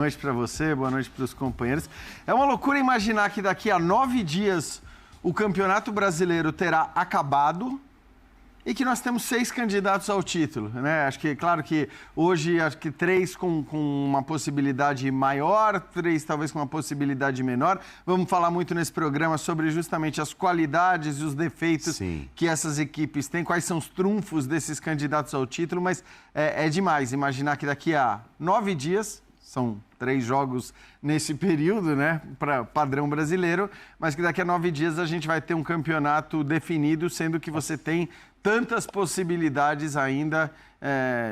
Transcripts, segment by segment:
Boa noite para você, boa noite para os companheiros. É uma loucura imaginar que daqui a 9 dias o Campeonato Brasileiro terá acabado e que nós temos 6 candidatos ao título, né? Acho que, claro que hoje, acho que 3 com uma possibilidade maior, 3 talvez com uma possibilidade menor. Vamos falar muito nesse programa sobre justamente as qualidades e os defeitos que essas equipes têm, quais são os trunfos desses candidatos ao título, mas é demais imaginar que daqui a 9 dias... São 3 jogos nesse período, né, para padrão brasileiro, mas que daqui a 9 dias a gente vai ter um campeonato definido, sendo que você tem tantas possibilidades ainda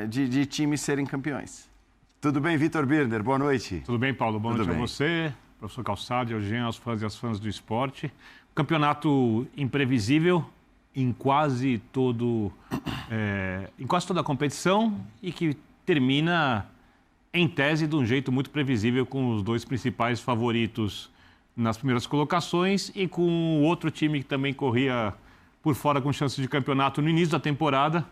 de times serem campeões. Tudo bem, Vitor Birner? Boa noite. Tudo bem, Paulo? Boa noite a você, professor Calçado, Eugênio, aos fãs e às fãs do esporte. Campeonato imprevisível em quase toda a competição e que termina... em tese, de um jeito muito previsível, com os 2 principais favoritos nas primeiras colocações e com o outro time que também corria por fora com chances de campeonato no início da temporada,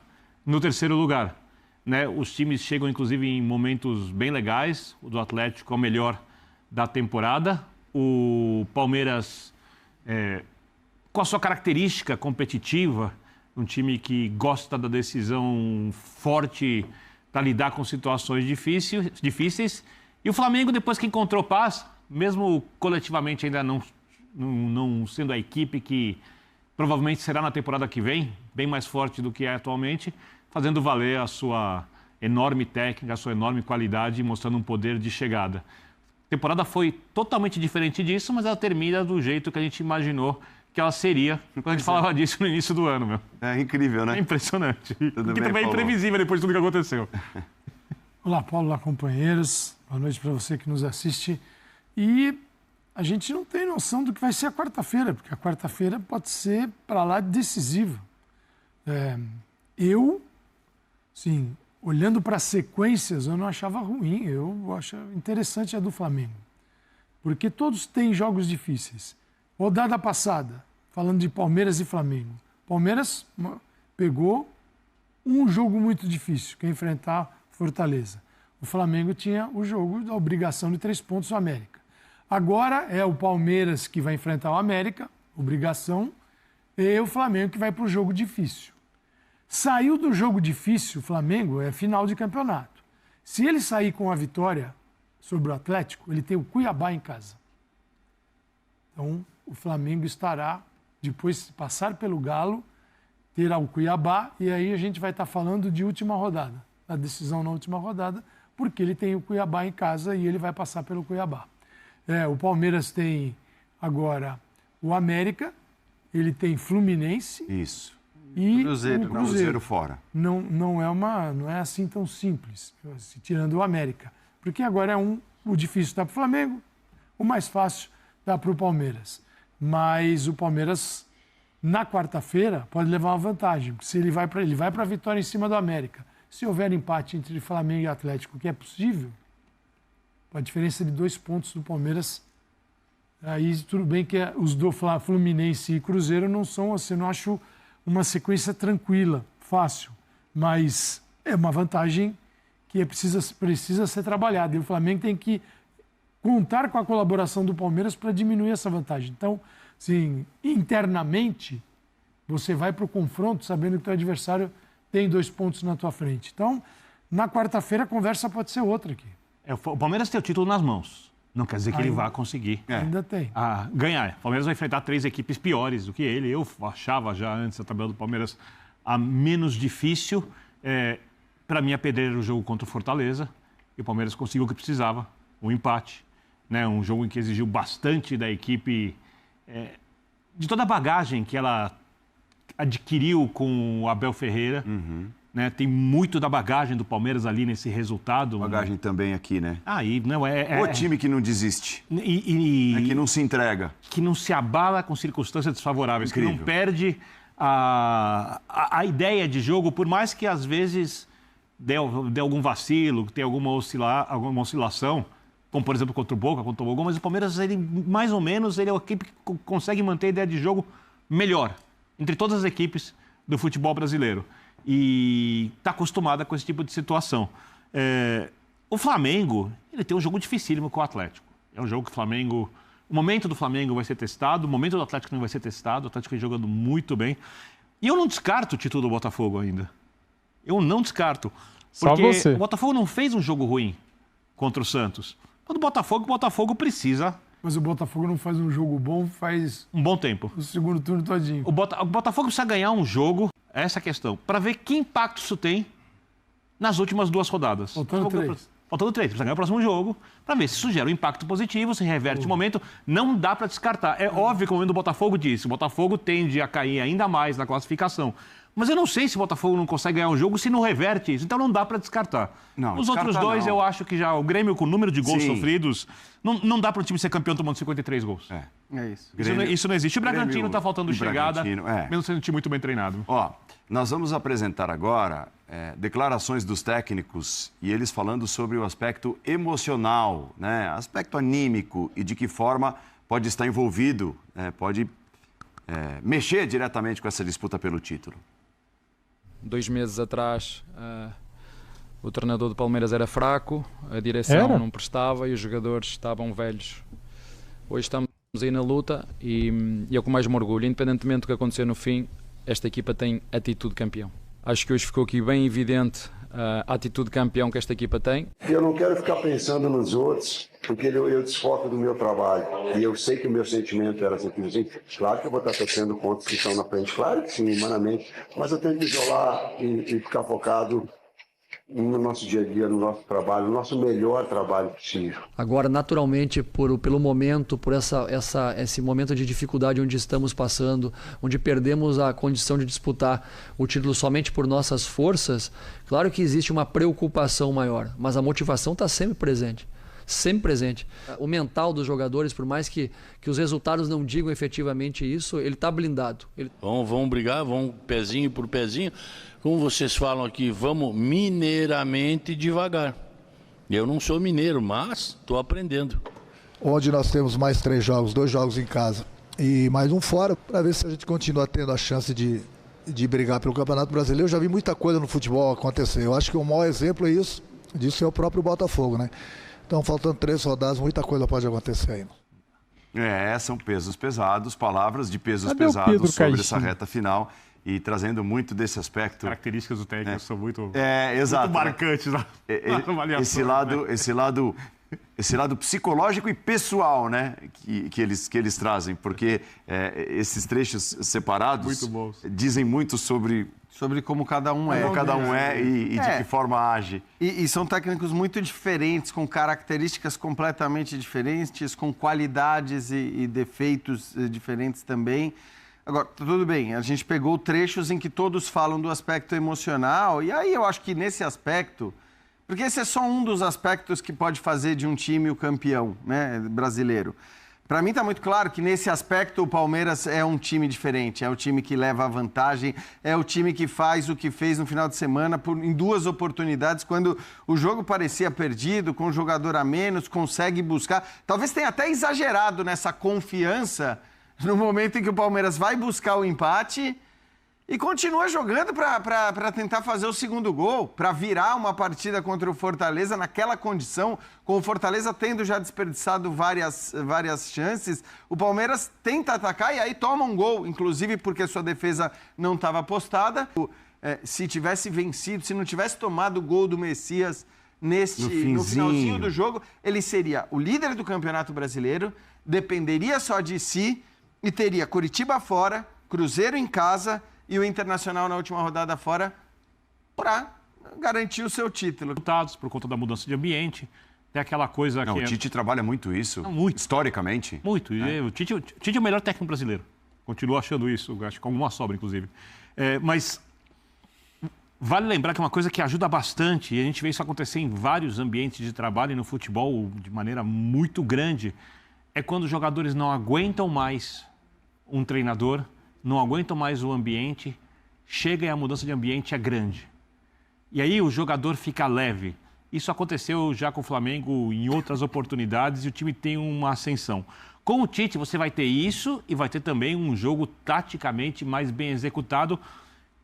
no 3º lugar. Né? Os times chegam, inclusive, em momentos bem legais. O do Atlético é o melhor da temporada. O Palmeiras, com a sua característica competitiva, um time que gosta da decisão forte para lidar com situações difíceis. E o Flamengo, depois que encontrou paz, mesmo coletivamente ainda não sendo a equipe que provavelmente será na temporada que vem, bem mais forte do que é atualmente, fazendo valer a sua enorme técnica, a sua enorme qualidade e mostrando um poder de chegada. A temporada foi totalmente diferente disso, mas ela termina do jeito que a gente imaginou que ela seria quando a gente falava disso no início do ano, meu. É incrível, né? É impressionante. Tudo que bem, também é imprevisível depois de tudo que aconteceu. Olá, Paulo, olá, companheiros. Boa noite para você que nos assiste. E a gente não tem noção do que vai ser a quarta-feira, porque a quarta-feira pode ser para lá decisiva. Sim, olhando para as sequências, eu não achava ruim. Eu acho interessante a do Flamengo. Porque todos têm jogos difíceis. Rodada passada, falando de Palmeiras e Flamengo. Palmeiras pegou um jogo muito difícil, que é enfrentar Fortaleza. O Flamengo tinha o jogo da obrigação de 3 pontos do América. Agora é o Palmeiras que vai enfrentar o América, obrigação, e o Flamengo que vai para o jogo difícil. Saiu do jogo difícil, o Flamengo é final de campeonato. Se ele sair com a vitória sobre o Atlético, ele tem o Cuiabá em casa. Então, o Flamengo estará, depois de passar pelo Galo, terá o Cuiabá, e aí a gente vai estar falando de última rodada, a decisão na última rodada, porque ele tem o Cuiabá em casa e ele vai passar pelo Cuiabá. O Palmeiras tem agora o América, ele tem Fluminense. Isso. E Cruzeiro fora. Não é assim tão simples, tirando o América. Porque agora o difícil está para o Flamengo, o mais fácil dá para o Palmeiras. Mas o Palmeiras, na quarta-feira, pode levar uma vantagem. Se ele vai para a vitória em cima do América. Se houver empate entre Flamengo e Atlético, que é possível, a diferença de 2 pontos do Palmeiras, aí tudo bem que os do Fluminense e Cruzeiro não são, assim, eu não acho uma sequência tranquila, fácil. Mas é uma vantagem que precisa ser trabalhada. E o Flamengo tem que contar com a colaboração do Palmeiras para diminuir essa vantagem. Então, assim, internamente, você vai para o confronto sabendo que o teu adversário tem 2 pontos na tua frente. Então, na quarta-feira, a conversa pode ser outra aqui. O Palmeiras tem o título nas mãos. Não quer dizer que ele vá conseguir Ainda tem. Ganhar. O Palmeiras vai enfrentar 3 equipes piores do que ele. Eu achava já antes a tabela do Palmeiras a menos difícil. Para mim, a pedreira era o jogo contra o Fortaleza. E o Palmeiras conseguiu o que precisava, o empate. Né, um jogo em que exigiu bastante da equipe, de toda a bagagem que ela adquiriu com o Abel Ferreira. Né, tem muito da bagagem do Palmeiras ali nesse resultado. Bagagem também aqui, né? O time que não desiste, que não se entrega. Que não se abala com circunstâncias desfavoráveis, Incrível. que não perde a ideia de jogo, por mais que às vezes dê algum vacilo, tenha alguma oscilação, como por exemplo contra o Boca, contra o Boca, mas o Palmeiras, ele, mais ou menos, ele é a equipe que consegue manter a ideia de jogo melhor entre todas as equipes do futebol brasileiro. E está acostumada com esse tipo de situação. O Flamengo, ele tem um jogo dificílimo com o Atlético. É um jogo que o Flamengo... O momento do Flamengo vai ser testado, o momento do Atlético não vai ser testado, o Atlético vem jogando muito bem. E eu não descarto o título do Botafogo ainda. Eu não descarto. Porque Só você. o Botafogo não fez um jogo ruim contra o Santos. Quando o Botafogo precisa... Mas o Botafogo não faz um jogo bom, faz Um bom tempo. o segundo turno todinho. O Botafogo precisa ganhar um jogo, essa é a questão, para ver que impacto isso tem nas últimas 2 rodadas. Faltando 3. Faltando 3, precisa ganhar o próximo jogo, para ver se isso gera um impacto positivo, se reverte o momento. Não dá para descartar. É óbvio que o momento do Botafogo disse, o Botafogo tende a cair ainda mais na classificação. Mas eu não sei se o Botafogo não consegue ganhar um jogo se não reverte isso. Então não dá para descartar. Não, Os outros dois, não. eu acho que já o Grêmio, com o número de gols Sim. sofridos, não dá para o time ser campeão tomando 53 gols. É isso. Isso não existe. O Bragantino Grêmio está faltando e chegada, Bragantino, mesmo sendo um time muito bem treinado. Ó, nós vamos apresentar agora declarações dos técnicos e eles falando sobre o aspecto emocional, né? Aspecto anímico e de que forma pode estar envolvido, pode mexer diretamente com essa disputa pelo título. 2 meses atrás, o treinador do Palmeiras era fraco, a direção não prestava e os jogadores estavam velhos. Hoje estamos aí na luta e é o que mais me orgulho. Independentemente do que acontecer no fim, esta equipa tem atitude de campeão. Acho que hoje ficou aqui bem evidente a atitude de campeão que esta equipa tem. Eu não quero ficar pensando nos outros, porque eu desfoco do meu trabalho. E eu sei que o meu sentimento era simplesmente, claro que eu vou estar torcendo contra os que estão na frente, claro que sim, humanamente, mas eu tenho que isolar e ficar focado no nosso dia a dia, no nosso trabalho, no nosso melhor trabalho possível. Agora, naturalmente, pelo momento, por esse momento de dificuldade onde estamos passando, onde perdemos a condição de disputar o título somente por nossas forças, claro que existe uma preocupação maior, mas a motivação está sempre presente. Sempre presente. O mental dos jogadores, por mais que os resultados não digam efetivamente isso, ele está blindado. Vamos brigar, vamos pezinho por pezinho. Como vocês falam aqui, vamos mineiramente devagar. Eu não sou mineiro, mas estou aprendendo. Onde nós temos mais 3 jogos, 2 jogos em casa e mais um fora, para ver se a gente continua tendo a chance de brigar pelo Campeonato Brasileiro. Eu já vi muita coisa no futebol acontecer. Eu acho que o maior exemplo disso é o próprio Botafogo, né? Então, faltando 3 rodadas, muita coisa pode acontecer ainda. São pesos pesados, palavras de pesos Cadê o pesados Pedro sobre Caixinha? essa reta final e trazendo muito desse aspecto. Características do técnico são muito, exato, muito marcantes na avaliação. Esse lado psicológico e pessoal, né, que eles trazem, porque esses trechos separados Muito bons. dizem muito sobre Como cada um é. como cada um e de que forma age. E são técnicos muito diferentes, com características completamente diferentes, com qualidades e defeitos diferentes também. Agora, tudo bem, a gente pegou trechos em que todos falam do aspecto emocional, e aí eu acho que nesse aspecto, porque esse é só um dos aspectos que pode fazer de um time o campeão, né, brasileiro. Para mim está muito claro que nesse aspecto o Palmeiras é um time diferente, é o time que leva a vantagem, é o time que faz o que fez no final de semana em 2 oportunidades, quando o jogo parecia perdido, com um jogador a menos, consegue buscar. Talvez tenha até exagerado nessa confiança no momento em que o Palmeiras vai buscar o empate e continua jogando para tentar fazer o segundo gol, para virar uma partida contra o Fortaleza naquela condição, com o Fortaleza tendo já desperdiçado várias chances. O Palmeiras tenta atacar e aí toma um gol, inclusive porque sua defesa não estava postada. Se tivesse vencido, se não tivesse tomado o gol do Messias no finalzinho do jogo, ele seria o líder do Campeonato Brasileiro, dependeria só de si e teria Curitiba fora, Cruzeiro em casa e o Internacional na última rodada fora para garantir o seu título. Resultados por conta da mudança de ambiente. Tem aquela coisa que... O Tite trabalha muito isso, muito. Historicamente. Muito. O Tite é o melhor técnico brasileiro. Continuo achando isso, acho que com alguma sobra, inclusive. Mas vale lembrar que é uma coisa que ajuda bastante, e a gente vê isso acontecer em vários ambientes de trabalho e no futebol de maneira muito grande, é quando os jogadores não aguentam mais um treinador, não aguentam mais o ambiente, chega e a mudança de ambiente é grande. E aí o jogador fica leve. Isso aconteceu já com o Flamengo em outras oportunidades e o time tem uma ascensão. Com o Tite você vai ter isso e vai ter também um jogo taticamente mais bem executado,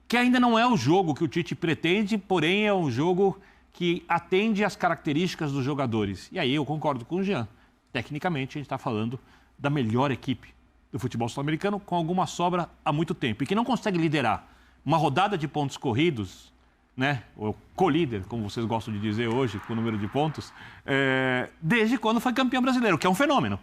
que ainda não é o jogo que o Tite pretende, porém é um jogo que atende às características dos jogadores. E aí eu concordo com o Jean. Tecnicamente, a gente está falando da melhor equipe do futebol sul-americano, com alguma sobra há muito tempo. E que não consegue liderar uma rodada de pontos corridos, né? Ou co-líder, como vocês gostam de dizer hoje, com o número de pontos, desde quando foi campeão brasileiro, que é um fenômeno.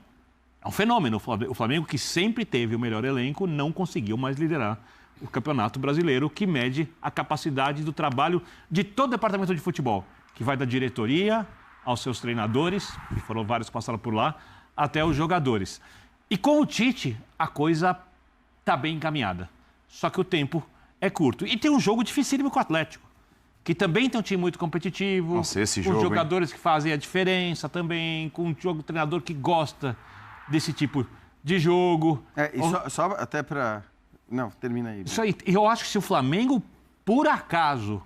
É um fenômeno. O Flamengo, que sempre teve o melhor elenco, não conseguiu mais liderar o Campeonato Brasileiro, que mede a capacidade do trabalho de todo o departamento de futebol, que vai da diretoria aos seus treinadores, que foram vários que passaram por lá, até os jogadores. E com o Tite, a coisa está bem encaminhada. Só que o tempo é curto. E tem um jogo dificílimo com o Atlético, que também tem um time muito competitivo, Nossa, esse com jogo, jogadores que fazem a diferença também, com um treinador que gosta desse tipo de jogo. Só até para... Não, termina aí. Isso aí. Eu acho que se o Flamengo, por acaso,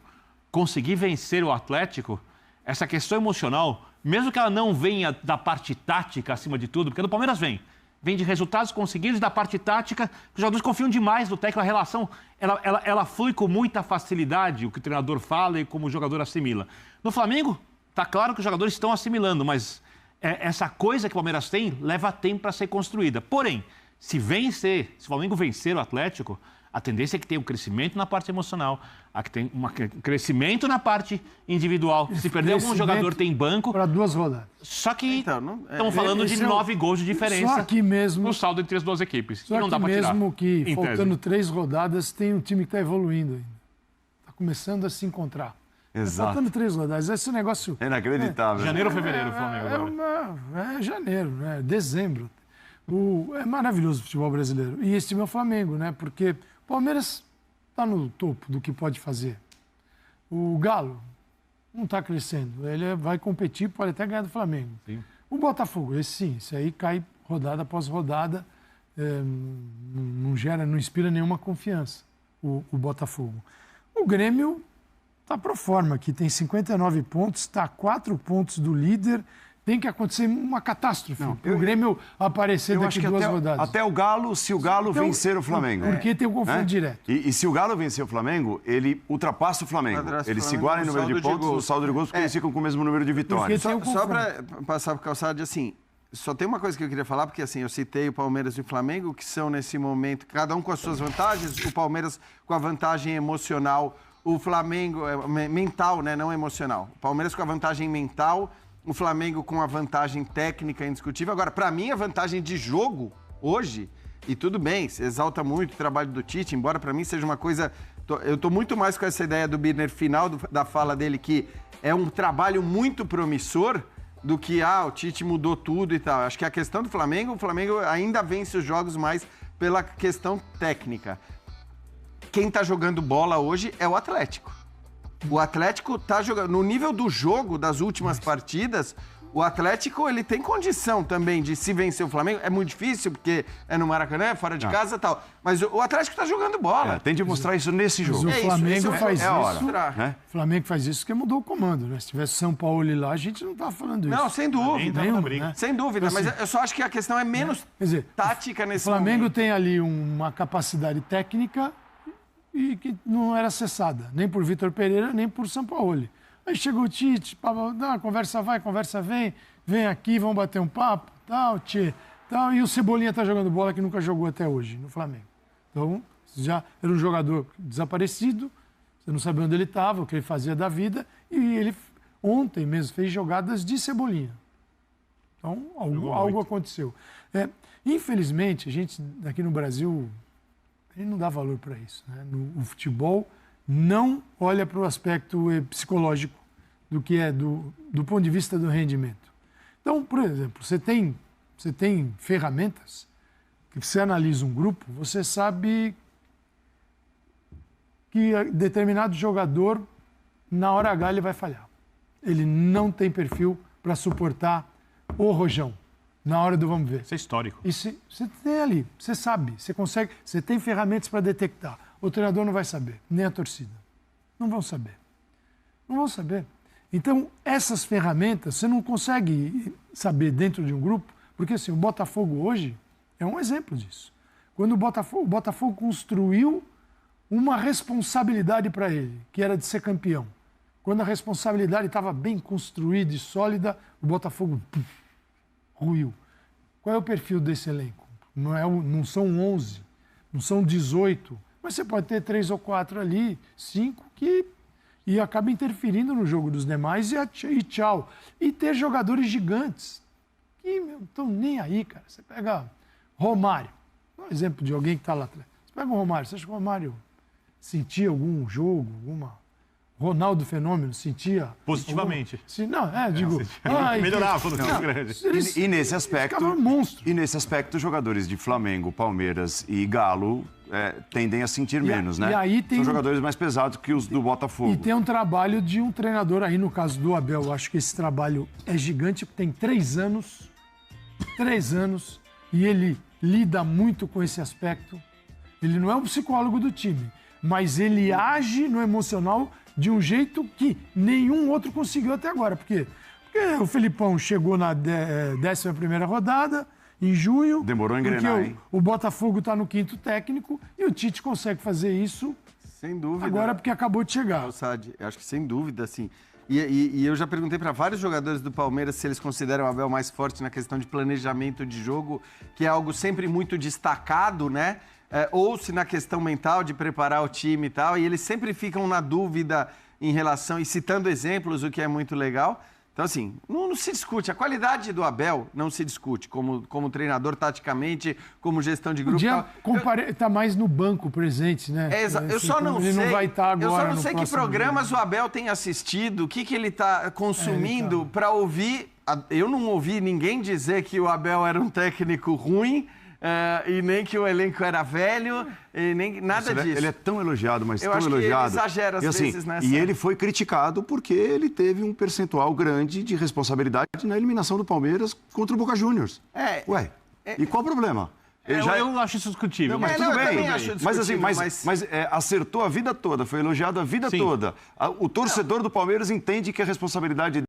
conseguir vencer o Atlético, essa questão emocional, mesmo que ela não venha da parte tática acima de tudo, porque do Palmeiras vem de resultados conseguidos, da parte tática, os jogadores confiam demais no técnico, a relação, ela flui com muita facilidade, o que o treinador fala e como o jogador assimila. No Flamengo, tá claro que os jogadores estão assimilando, mas essa coisa que o Palmeiras tem leva tempo para ser construída. Porém, se o Flamengo vencer o Atlético, a tendência é que tenha um crescimento na parte emocional, que tem um crescimento na parte individual. Se perder algum jogador, tem banco. Para 2 rodadas. Só que estamos falando de 9 gols de diferença só aqui mesmo, no saldo entre as duas equipes. Só e não dá para tirar. Mesmo que, faltando 3 rodadas, tem um time que está evoluindo ainda. Está começando a se encontrar. Exato. Faltando 3 rodadas. Esse negócio... É inacreditável. Janeiro ou fevereiro, Flamengo agora? É janeiro, né? Dezembro. É maravilhoso o futebol brasileiro. E esse time é o Flamengo, né? Porque o Palmeiras está no topo do que pode fazer. O Galo não está crescendo. Ele vai competir, pode até ganhar do Flamengo. Sim. O Botafogo, esse aí cai rodada após rodada, não inspira nenhuma confiança, o Botafogo. O Grêmio está pro forma aqui, tem 59 pontos, está a 4 pontos do líder. Tem que acontecer uma catástrofe para o Grêmio aparecer daqui 2 rodadas. Até o Galo, se o Galo vencer o Flamengo. Porque tem um confronto direto. E se o Galo vencer o Flamengo, ele ultrapassa o Flamengo. Ele se iguala em número de pontos, o saldo de gols, porque eles ficam com o mesmo número de vitórias. Só para passar para o Calçado, assim, só tem uma coisa que eu queria falar, porque assim, eu citei o Palmeiras e o Flamengo, que são nesse momento, cada um com as suas vantagens, o Palmeiras com a vantagem emocional, o Flamengo mental, né, não emocional. O Palmeiras com a vantagem mental, o Flamengo com a vantagem técnica indiscutível. Agora, para mim, a vantagem de jogo, hoje, e tudo bem, se exalta muito o trabalho do Tite, embora para mim seja uma coisa... Eu estou muito mais com essa ideia do Birner final da fala dele, que é um trabalho muito promissor, do que, o Tite mudou tudo e tal. Acho que a questão do Flamengo, o Flamengo ainda vence os jogos mais pela questão técnica. Quem está jogando bola hoje é o Atlético. O Atlético está jogando... No nível do jogo das últimas partidas, o Atlético ele tem condição também de se vencer o Flamengo. É muito difícil, porque é no Maracanã, é fora de casa e tal. Mas o Atlético está jogando bola. Tem de mostrar isso nesse jogo. Mas o Flamengo faz isso. Né? O Flamengo faz isso porque mudou o comando, né? Se tivesse São Paulo lá, a gente não estava falando isso. Não, sem dúvida. Sem dúvida. Assim, mas eu só acho que a questão é menos tática nesse momento. O Flamengo tem ali uma capacidade técnica e que não era acessada, nem por Vitor Pereira, nem por Sampaoli. Aí chegou o Tite, conversa vai, conversa vem aqui, vamos bater um papo, tal, e o Cebolinha tá jogando bola que nunca jogou até hoje no Flamengo. Então, já era um jogador desaparecido, você não sabia onde ele estava, o que ele fazia da vida, e ele ontem mesmo fez jogadas de Cebolinha. Então, algo aconteceu. Infelizmente, a gente aqui no Brasil, a gente não dá valor para isso, né? O futebol não olha para o aspecto psicológico do que é do ponto de vista do rendimento. Então, por exemplo, você tem ferramentas que você analisa um grupo, você sabe que determinado jogador, na hora H, ele vai falhar. Ele não tem perfil para suportar o rojão na hora do vamos ver. Isso é histórico. E você tem ali, você sabe, você consegue, você tem ferramentas para detectar. O treinador não vai saber, nem a torcida. Não vão saber. Não vão saber. Então, essas ferramentas, você não consegue saber dentro de um grupo, porque assim, o Botafogo hoje é um exemplo disso. Quando o Botafogo construiu uma responsabilidade para ele, que era de ser campeão. quando a responsabilidade estava bem construída e sólida, o Botafogo ruiu. Qual é o perfil desse elenco? Não são 11, não são 18, mas você pode ter 3 ou 4 ali, 5, e acaba interferindo no jogo dos demais e tchau. E ter jogadores gigantes que não estão nem aí, cara. Você pega Romário, um exemplo de alguém que está lá atrás. Você pega o Romário, você acha que o Romário sentia algum jogo, Ronaldo Fenômeno sentia... Positivamente. Digo... Melhorava quando ficava grande. E nesse aspecto... monstro. E nesse aspecto, jogadores de Flamengo, Palmeiras e Galo tendem a sentir menos, né? E aí São jogadores mais pesados que os do Botafogo. E tem um trabalho de um treinador aí, no caso do Abel, eu acho que esse trabalho é gigante, tem 3 anos, e ele lida muito com esse aspecto. Ele não é um psicólogo do time, mas ele age no emocional de um jeito que nenhum outro conseguiu até agora. Por quê? Porque o Felipão chegou na 11ª rodada, em junho. Demorou a engrenar, hein? O Botafogo está no 5º técnico e o Tite consegue fazer isso. Sem dúvida. Agora porque acabou de chegar. Eu acho que sem dúvida, assim. E eu já perguntei para vários jogadores do Palmeiras se eles consideram o Abel mais forte na questão de planejamento de jogo, que é algo sempre muito destacado, né? Ou se na questão mental de preparar o time e tal, e eles sempre ficam na dúvida em relação, e citando exemplos, o que é muito legal. Então, assim, não se discute. A qualidade do Abel não se discute como treinador taticamente, como gestão de grupo. Está mais no banco presente, né? Eu só não sei. Ele não vai estar agora. Eu só não sei que programas o Abel tem assistido, o que ele está consumindo para ouvir. Eu não ouvi ninguém dizer que o Abel era um técnico ruim. E nem que o elenco era velho, e nem nada disso. Ele é tão elogiado, mas eu tão acho elogiado. Que ele exagera às vezes nessa... E ele foi criticado porque ele teve um percentual grande de responsabilidade na eliminação do Palmeiras contra o Boca Juniors. E qual o problema? Eu acho isso discutível. Mas tudo bem. Mas acertou a vida toda, foi elogiado a vida toda. O torcedor do Palmeiras entende que a responsabilidade